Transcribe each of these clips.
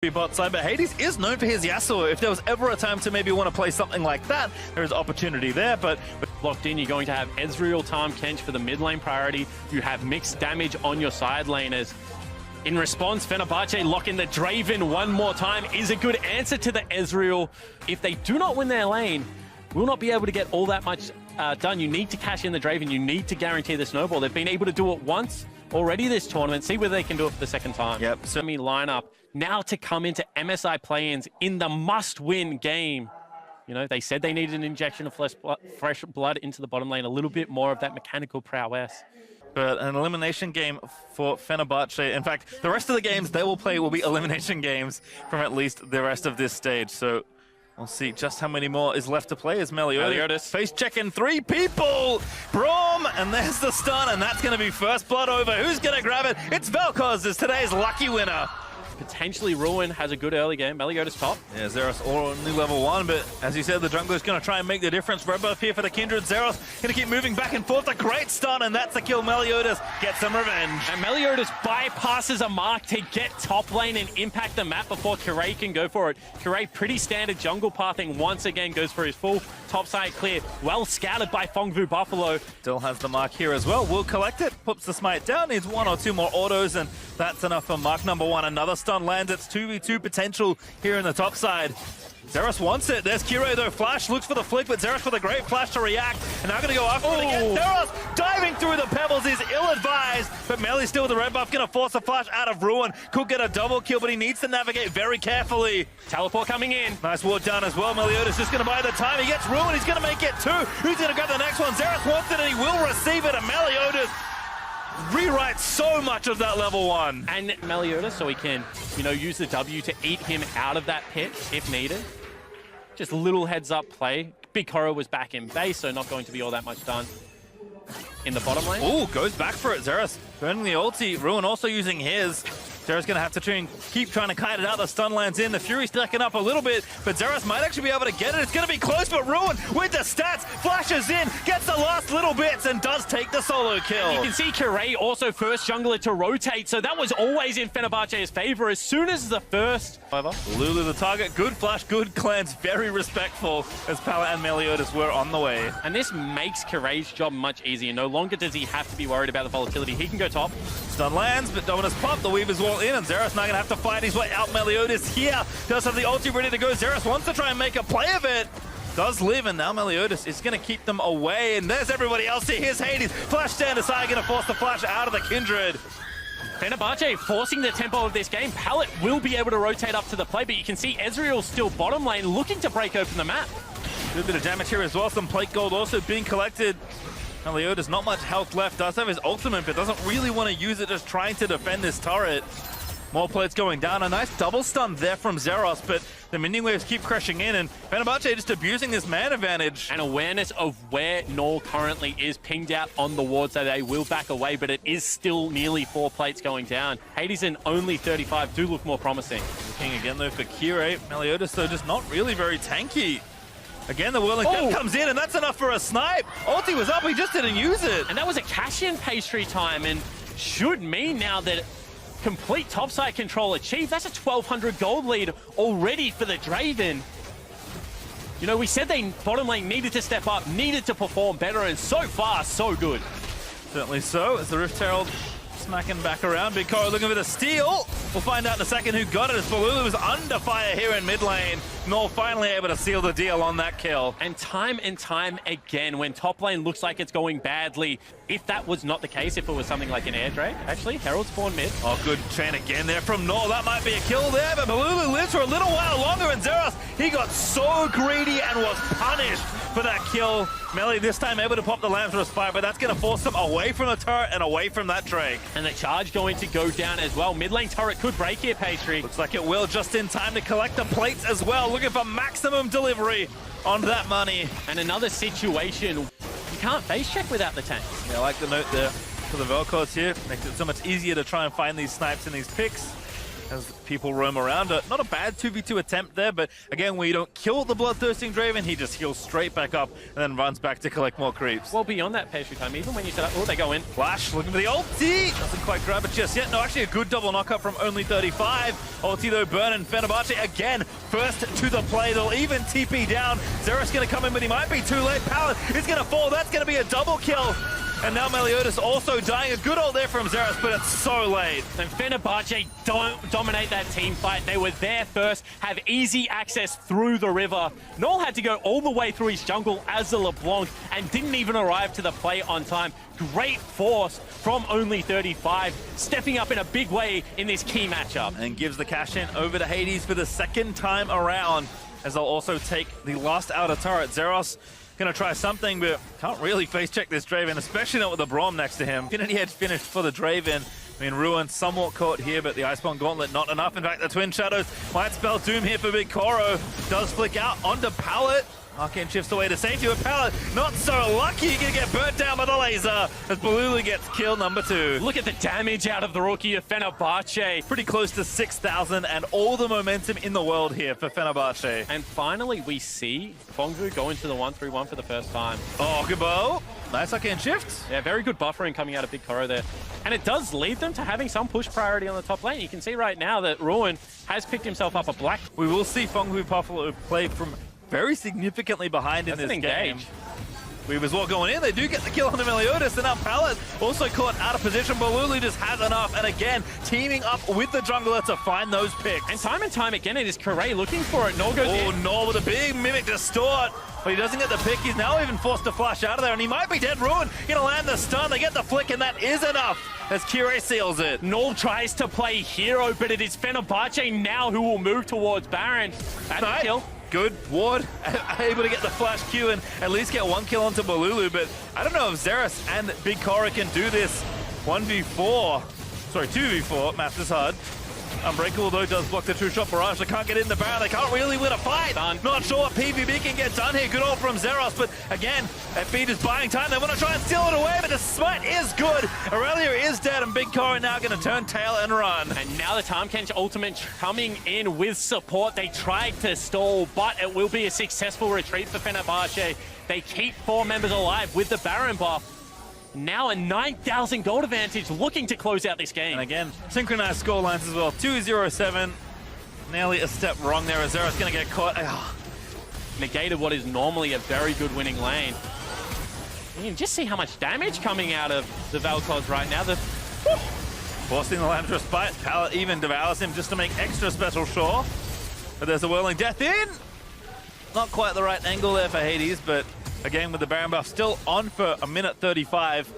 bot side, but Hades is known for his Yasuo. If there was ever a time to maybe want to play something like that, there is opportunity there, but locked in, you're going to have Ezreal, Tom, Kench for the mid lane priority. You have mixed damage on your side laners. In response, Fenerbahce lock in the Draven one more time is a good answer to the Ezreal. If they do not win their lane, will not be able to get all that much done. You need to cash in the Draven. You need to guarantee the snowball. They've been able to do it once already this tournament. See whether they can do it for the second time. Yep. So lineup now to come into MSI play-ins in the must-win game. You know, they said they needed an injection of fresh blood into the bottom lane, a little bit more of that mechanical prowess. But an elimination game for Fenerbahce. In fact, the rest of the games they will play will be elimination games from at least the rest of this stage. So we'll see just how many more is left to play as Meliodas face checking 3 people. Braum, and there's the stun, and that's going to be first blood over. Who's going to grab it? It's Vel'Koz is today's lucky winner. Potentially Ruin has a good early game. Meliodas top. Yeah, Zeros only level 1, but as you said, the jungler's going to try and make the difference. Red buff here for the Kindred. Zeros going to keep moving back and forth. A great stun, and that's the kill. Meliodas gets some revenge. And Meliodas bypasses a mark to get top lane and impact the map before Kirei can go for it. Kirei, pretty standard jungle pathing, once again goes for his full top side clear. Well scouted by Fongvu Buffalo. Still has the mark here as well. Will collect it, puts the smite down, needs 1 or 2 more autos, and that's enough for mark number 1. Another stun lands. It's 2v2 potential here in the top side. Zeros wants it. There's Kirei though. Flash looks for the flick, but Zeros with a great flash to react. And now going to go after it again. Zeros diving through the pebbles is ill-advised, but Melly still with the red buff. Going to force a flash out of Ruin. Could get a double kill, but he needs to navigate very carefully. Teleport coming in. Nice ward down as well. Meliodas just going to buy the time. He gets Ruin. He's going to make it 2. Who's going to grab the next one? Zeros wants it, and he will receive it. And Meliodas rewrites so much of that level 1. And Meliodas, so he can, you know, use the W to eat him out of that pit if needed. Just a little heads up play. Big Horror was back in base, so not going to be all that much done in the bottom lane. Ooh, goes back for it. Zeros burning the ulti. Ruin also using his. Zeros going to have to keep trying to kite it out. The stun lands in. The Fury stacking up a little bit, but Zeros might actually be able to get it. It's going to be close, but Ruin with the stats, flashes in, gets the last little bits, and does take the solo kill. You can see Kirei also first jungler to rotate, so that was always in Fenerbahce's favor. As soon as the first... Lulu the target. Good flash, good cleanse. Very respectful as Pala and Meliodas were on the way. And this makes Kirei's job much easier. No longer does he have to be worried about the volatility. He can go top. Stun lands, but Dominus pop. The Weaver's wall in, and Zeros now going to have to fight his way out. Meliodas here does have the ulti ready to go. Zeros wants to try and make a play of it. Does live, and now Meliodas is going to keep them away. And there's everybody else here. Here's Hades. Flash stand aside, going to force the flash out of the Kindred. Fenerbahce forcing the tempo of this game. Pallet will be able to rotate up to the play, but you can see Ezreal still bottom lane looking to break open the map. A little bit of damage here as well. Some plate gold also being collected. Meliodas, not much health left. Does have his ultimate, but doesn't really want to use it, just trying to defend this turret. More plates going down. A nice double stun there from Zeros, but the minion waves keep crashing in, and Fenerbahce just abusing this man advantage. And awareness of where Null currently is pinged out on the ward, so they will back away, but it is still nearly 4 plates going down. Hades and only 35 do look more promising. Looking again though for Kirei. Meliodas though just not really very tanky. Again, the whirling death comes in, and that's enough for a snipe. Ulti was up, he just didn't use it. And that was a cash-in pastry time, and should mean now that complete topside control achieved. That's a 1,200 gold lead already for the Draven. You know, we said they bottom lane needed to step up, needed to perform better, and so far, so good. Certainly so, as the Rift Herald smacking back around. Big Coro looking for the steal. We'll find out in a second who got it, as Balulu was under fire here in mid lane. Null finally able to seal the deal on that kill. And time again, when top lane looks like it's going badly, if that was not the case, if it was something like an air drake, actually, Herald spawn mid. Oh, good chain again there from Null. That might be a kill there, but Balulu lives for a little while longer, and Zeros, he got so greedy and was punished for that kill. Melly this time able to pop the Lamb's Respite, but that's going to force them away from the turret and away from that Drake. And the charge going to go down as well. Mid lane turret could break here, Pastry. Looks like it will, just in time to collect the plates as well. Looking for maximum delivery on that money. And another situation, you can't face check without the tank. Yeah, I like the note there for the Vel'Koz here. Makes it so much easier to try and find these snipes and these picks. as people roam around. Not a bad 2v2 attempt there, but again, when you don't kill the bloodthirsting Draven, he just heals straight back up and then runs back to collect more creeps. Well, beyond that parachute time, even when you set up, oh, they go in. Flash looking for the ulti. Doesn't quite grab it just yet. No, actually a good double knockup from only 35. Ulti though, burn, and Fenerbahce again, first to the play. They'll even TP down. Zeros gonna come in, but he might be too late. Pallet is gonna fall. That's gonna be a double kill. And now Meliodas also dying. A good ult there from Zeros, but it's so late. And Fenerbahce don't dominate that team fight. They were there first, have easy access through the river. Null had to go all the way through his jungle as a LeBlanc and didn't even arrive to the play on time. Great force from only 35, stepping up in a big way in this key matchup. And gives the cash in over to Hades for the second time around, as they'll also take the last outer turret. Zeros gonna try something, but can't really face check this Draven, especially not with the Braum next to him. Infinity Edge finished for the Draven. I mean, Ruin somewhat caught here, but the Iceborne Gauntlet not enough. In fact, the Twin Shadows might spell doom here for Big Koro. Does flick out onto Pallet. Arcane shifts away to safety with Pallet. Not so lucky. You're gonna get burnt down by the laser as Balulu gets kill number 2. Look at the damage out of the rookie of Fenerbahce. Pretty close to 6,000 and all the momentum in the world here for Fenerbahce. And finally, we see Fongvu go into the 1-3-1 for the first time. Oh, Gabo. Nice arcane shift. Yeah, very good buffering coming out of Big Koro there. And it does lead them to having some push priority on the top lane. You can see right now that Ruin has picked himself up a black. We will see Fongvu Buffalo play from very significantly behind in this game. Weave as well going in. They do get the kill on the Meliodas, and now Pallet also caught out of position. Balulu just has enough, and again, teaming up with the jungler to find those picks. And time again, it is Correa looking for it. Nor goes in. Oh, Nor with a big Mimic Distort, but he doesn't get the pick. He's now even forced to flash out of there, and he might be dead. Ruin gonna land the stun. They get the flick, and that is enough as Kyrie seals it. Null tries to play hero, but it is Fenerbahce now who will move towards Baron. That's a kill. Good ward, able to get the flash Q and at least get one kill onto Balulu, but I don't know if Zeros and Big Koro can do this 1v4. Sorry, 2v4, math is hard. Unbreakable though does block the true shot barrage. They can't get in the barrel. They can't really win a fight. Done. Not sure what PVB can get done here. Good ult from Zeros, but again, FB is buying time. They want to try and steal it away, but the smite is good. Aurelia is dead, and Big Koro now going to turn tail and run. And now the Tahm ultimate coming in with support. They tried to stall, but it will be a successful retreat for Fenerbahce. They keep 4 members alive with the Baron buff. Now a 9,000 gold advantage, looking to close out this game. And again, synchronized score lines as well. 2-0-7. Nearly a step wrong there. Zeros going to get caught. Negated what is normally a very good winning lane. You can just see how much damage coming out of the Vel'Koz right now. Forcing the Lamb's Respite. Pallet even devours him just to make extra special sure. But there's a Whirling Death in. Not quite the right angle there for Hades, but again, with the Baron buff still on for a minute 35.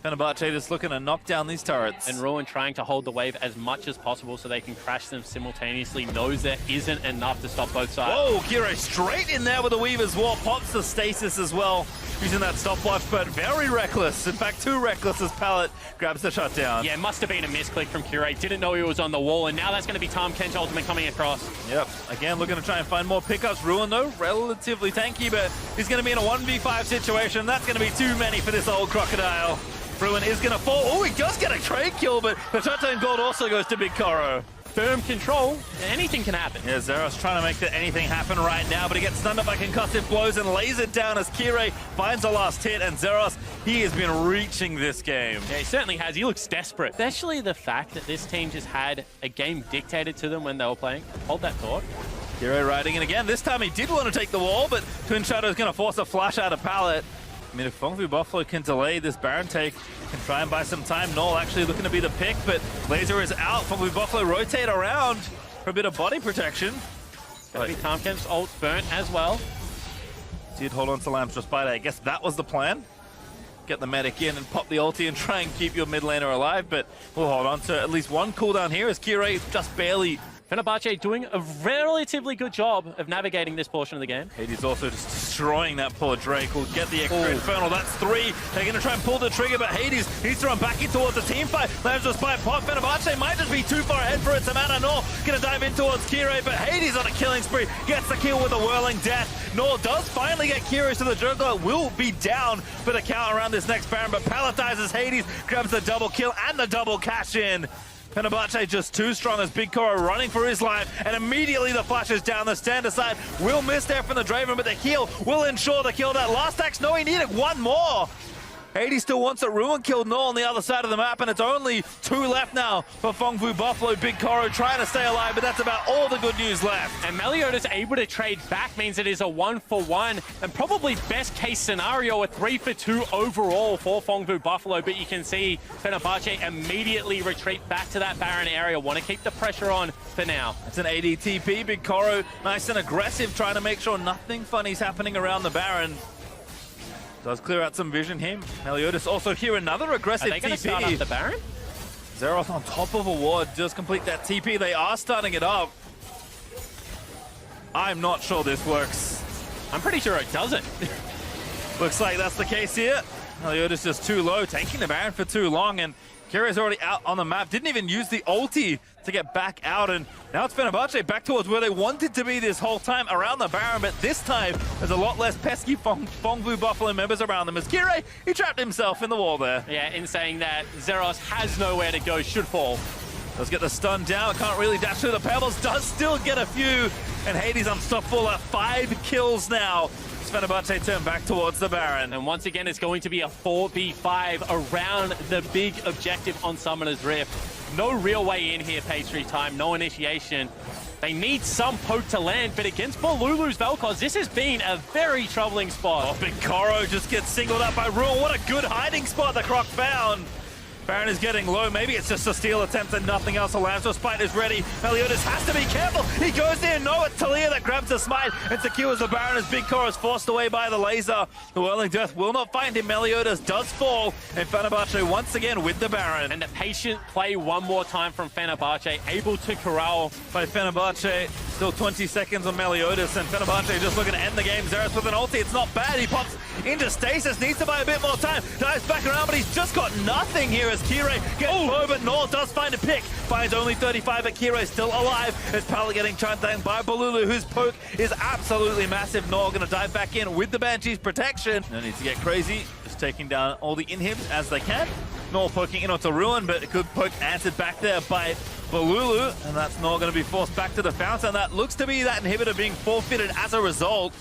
Fenerbahce just looking to knock down these turrets. And Ruin trying to hold the wave as much as possible so they can crash them simultaneously. Knows there isn't enough to stop both sides. Whoa, Kiro straight in there with the Weave as well. Pops the stasis as well, using that stopwatch, but very reckless. In fact, too reckless as Pallet grabs the shutdown. Yeah, must have been a misclick from Curate. Didn't know he was on the wall, and now that's going to be Tahm Kench ultimate coming across. Yep, again, looking to try and find more pickups. Ruin, though, relatively tanky, but he's going to be in a 1v5 situation. That's going to be too many for this old crocodile. Ruin is going to fall. Oh, he does get a trade kill, but the shutdown gold also goes to Big Koro. Firm control, anything can happen. Yeah, Zeros trying to make that anything happen right now, but he gets stunned up by concussive blows and lays it down as Kirei finds a last hit, and Zeros, he has been reaching this game. Yeah, he certainly has. He looks desperate. Especially the fact that this team just had a game dictated to them when they were playing. Hold that thought. Kirei riding in again. This time he did want to take the wall, but Twin Shadow's going to force a flash out of Pallet. I mean, if Fongfu Buffalo can delay this Baron take, can try and buy some time. Null actually looking to be the pick, but Laser is out. Fongfu Buffalo rotate around for a bit of body protection. Gonna be Tahm Kench's ult burnt as well. Did hold on to Lamb's Respite. I guess that was the plan. Get the medic in and pop the ulti and try and keep your mid laner alive, but we'll hold on to at least one cooldown here as Kirei just barely. Fenerbahce doing a relatively good job of navigating this portion of the game. Hades also just destroying that poor Drake. Will get the extra Infernal. That's 3. They're going to try and pull the trigger, but Hades needs to run back in towards the team fight. Lamb's Respite pop. Fenerbahce might just be too far ahead for its amount. Nor going to dive in towards Kirei, but Hades on a killing spree. Gets the kill with a Whirling Death. Nor does finally get Kirei, so the Juggler will be down for the count around this next Baron, but palletizes Hades, grabs the double kill and the double cash in. Fenerbahce just too strong as Big Koro running for his life, and immediately the flashes down the stand side. Will miss there from the Draven, but the heal will ensure the kill. That last axe, no, he needed one more. Hades still wants it. Ruin killed Null on the other side of the map, and it's only 2 left now for Fongfu Buffalo. Big Koro trying to stay alive, but that's about all the good news left. And Meliodas able to trade back means it is a 1-for-1, and probably best case scenario, a 3-for-2 overall for Fongfu Buffalo. But you can see Fenerbahce immediately retreat back to that Baron area. Want to keep the pressure on for now. It's an ADTP. Big Koro nice and aggressive, trying to make sure nothing funny's happening around the Baron. Does clear out some vision here. Meliodas also here, another aggressive TP. Are they going to start up the Baron? Zeroth on top of a ward, does complete that TP. They are starting it up. I'm not sure this works. I'm pretty sure it doesn't. Looks like that's the case here. Meliodas just too low, taking the Baron for too long, and Kyrie's already out on the map. Didn't even use the ulti to get back out, and now it's Fenerbahce back towards where they wanted to be this whole time, around the Baron, but this time there's a lot less pesky Fongfu Buffalo members around them as Kyrie, he trapped himself in the wall there. Yeah, in saying that, Zeros has nowhere to go, should fall. Does get the stun down, can't really dash through the pebbles, does still get a few, and Hades unstoppable at 5 kills now. Fenerbahce turn back towards the Baron. And once again, it's going to be a 4v5 around the big objective on Summoner's Rift. No real way in here, pastry time, no initiation. They need some poke to land, but against Bolulu's Vel'Koz, this has been a very troubling spot. Oh, Big Koro just gets singled out by Ruin. What a good hiding spot the Croc found. Baron is getting low. Maybe it's just a steal attempt and nothing else. Alamso Spite is ready. Meliodas has to be careful. He goes there. No, it's Talia that grabs the smite and secures the Baron as Big Koro is forced away by the laser. The Whirling Death will not find him. Meliodas does fall, and Fenerbahce once again with the Baron. And the patient play one more time from Fenerbahce, able to corral by Fenerbahce. Still 20 seconds on Meliodas, and Fenerbahce just looking to end the game. Zeros with an ulti. It's not bad. He pops into stasis. Needs to buy a bit more time. Dives back around, but he's just got nothing here as Kire gets low, but Nor does find a pick. Finds only 35, but Kire still alive. As Pala getting chunked down by Bolulu, whose poke is absolutely massive. Nor going to dive back in with the Banshee's protection. No need to get crazy. Just taking down all the inhibs as they can. Nor poking in onto Ruin, but a good poke answered back there by Bolulu, and that's not going to be forced back to the fountain. That looks to be that inhibitor being forfeited as a result.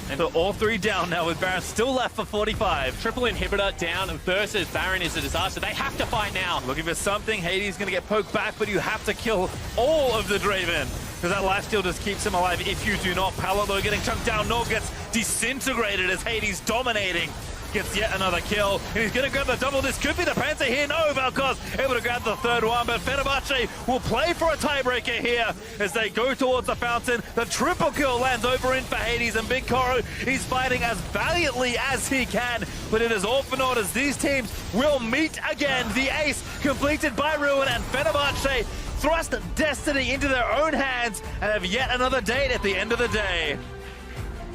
And so all 3 down now with Baron still left for 45. Triple inhibitor down versus Baron is a disaster. They have to fight now. Looking for something. Hades going to get poked back, but you have to kill all of the Draven, because that lifesteal just keeps him alive if you do not. Palo though getting chunked down. Nor gets disintegrated as Hades dominating. Gets yet another kill, and he's going to grab the double. This could be the Panther here. No, Vel'Koz able to grab the 3rd one, but Fenerbahce will play for a tiebreaker here as they go towards the fountain. The triple kill lands over in for Hades, and Big Koro, he's fighting as valiantly as he can, but it is all for naught as these teams will meet again. The ace completed by Ruin, and Fenerbahce thrust destiny into their own hands and have yet another date at the end of the day.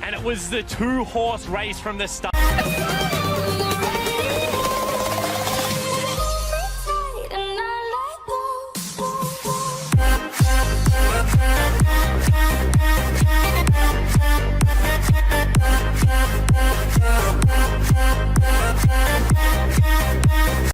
And it was the 2-horse race from the start.